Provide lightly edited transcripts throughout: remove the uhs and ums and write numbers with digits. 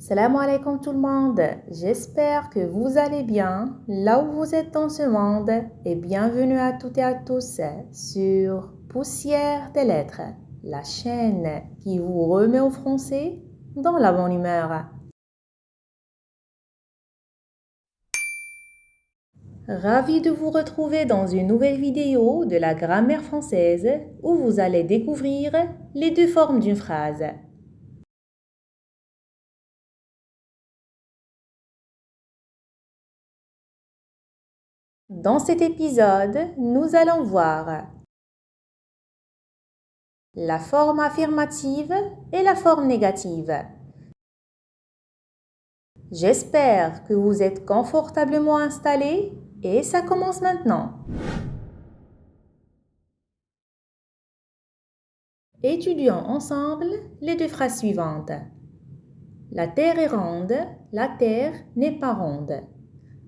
Salam alaikum tout le monde, j'espère que vous allez bien là où vous êtes dans ce monde et bienvenue à toutes et à tous sur Poussière des lettres, la chaîne qui vous remet au français dans la bonne humeur. Ravi de vous retrouver dans une nouvelle vidéo de la grammaire française où vous allez découvrir les deux formes d'une phrase. Dans cet épisode, nous allons voir la forme affirmative et la forme négative. J'espère que vous êtes confortablement installés et ça commence maintenant. Étudions ensemble les deux phrases suivantes. La terre est ronde, la terre n'est pas ronde.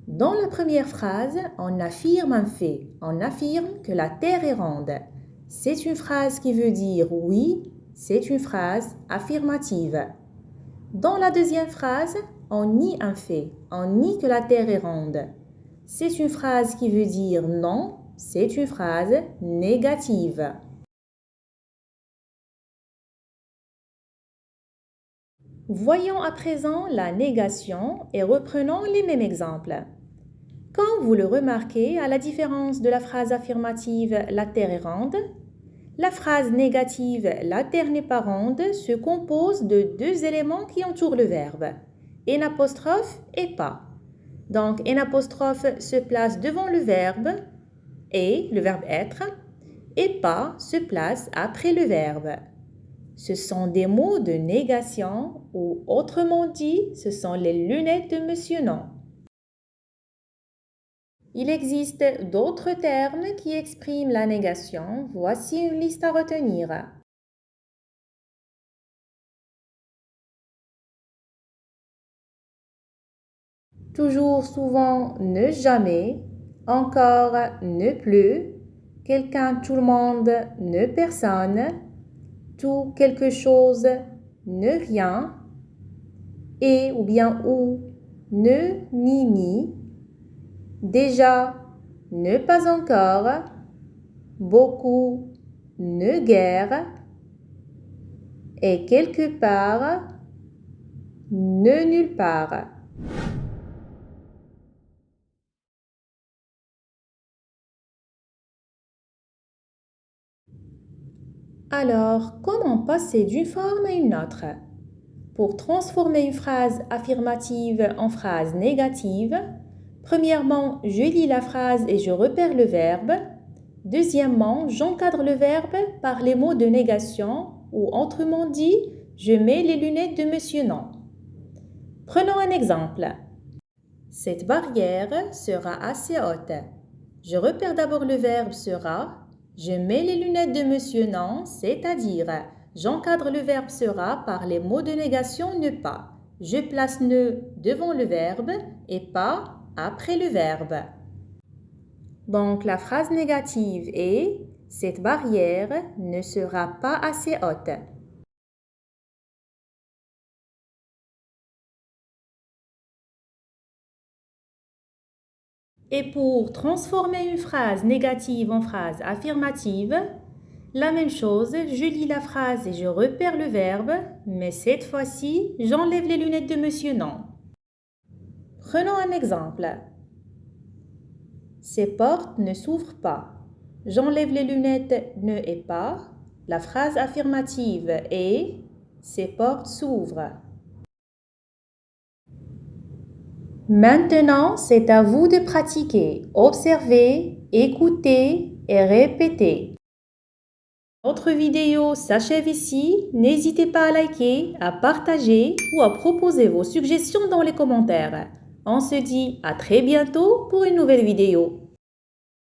Dans la première phrase, on affirme un fait. On affirme que la terre est ronde. C'est une phrase qui veut dire oui, c'est une phrase affirmative. Dans la deuxième phrase, on nie un fait. On nie que la terre est ronde. C'est une phrase qui veut dire non, c'est une phrase négative. Voyons à présent la négation et reprenons les mêmes exemples. Quand vous le remarquez, à la différence de la phrase affirmative « la terre est ronde », la phrase négative « la terre n'est pas ronde » se compose de deux éléments qui entourent le verbe, N' et pas. Donc, N' se place devant le verbe et le verbe être, et pas se place après le verbe. Ce sont des mots de négation ou autrement dit, ce sont les lunettes de Monsieur Non. Il existe d'autres termes qui expriment la négation. Voici une liste à retenir. Toujours, souvent, ne jamais, encore, ne plus, quelqu'un, tout le monde, ne personne, tout, quelque chose, ne rien, et ou bien ou, ne, ni, déjà, ne pas encore, beaucoup, ne guère, et quelque part, ne nulle part. Alors, comment passer d'une forme à une autre? Pour transformer une phrase affirmative en phrase négative, premièrement, je lis la phrase et je repère le verbe. Deuxièmement, j'encadre le verbe par les mots de négation ou autrement dit, je mets les lunettes de Monsieur Non. Prenons un exemple. Cette barrière sera assez haute. Je repère d'abord le verbe sera. Je mets les lunettes de Monsieur Non, c'est-à-dire j'encadre le verbe sera par les mots de négation ne pas. Je place ne devant le verbe et pas après le verbe. Donc la phrase négative est « Cette barrière ne sera pas assez haute ». Et pour transformer une phrase négative en phrase affirmative, la même chose, je lis la phrase et je repère le verbe, mais cette fois-ci, j'enlève les lunettes de Monsieur Non. Prenons un exemple. Ces portes ne s'ouvrent pas. J'enlève les lunettes ne et pas. La phrase affirmative est « Ces portes s'ouvrent ». Maintenant, c'est à vous de pratiquer. Observez, écoutez et répétez. Notre vidéo s'achève ici. N'hésitez pas à liker, à partager ou à proposer vos suggestions dans les commentaires. On se dit à très bientôt pour une nouvelle vidéo.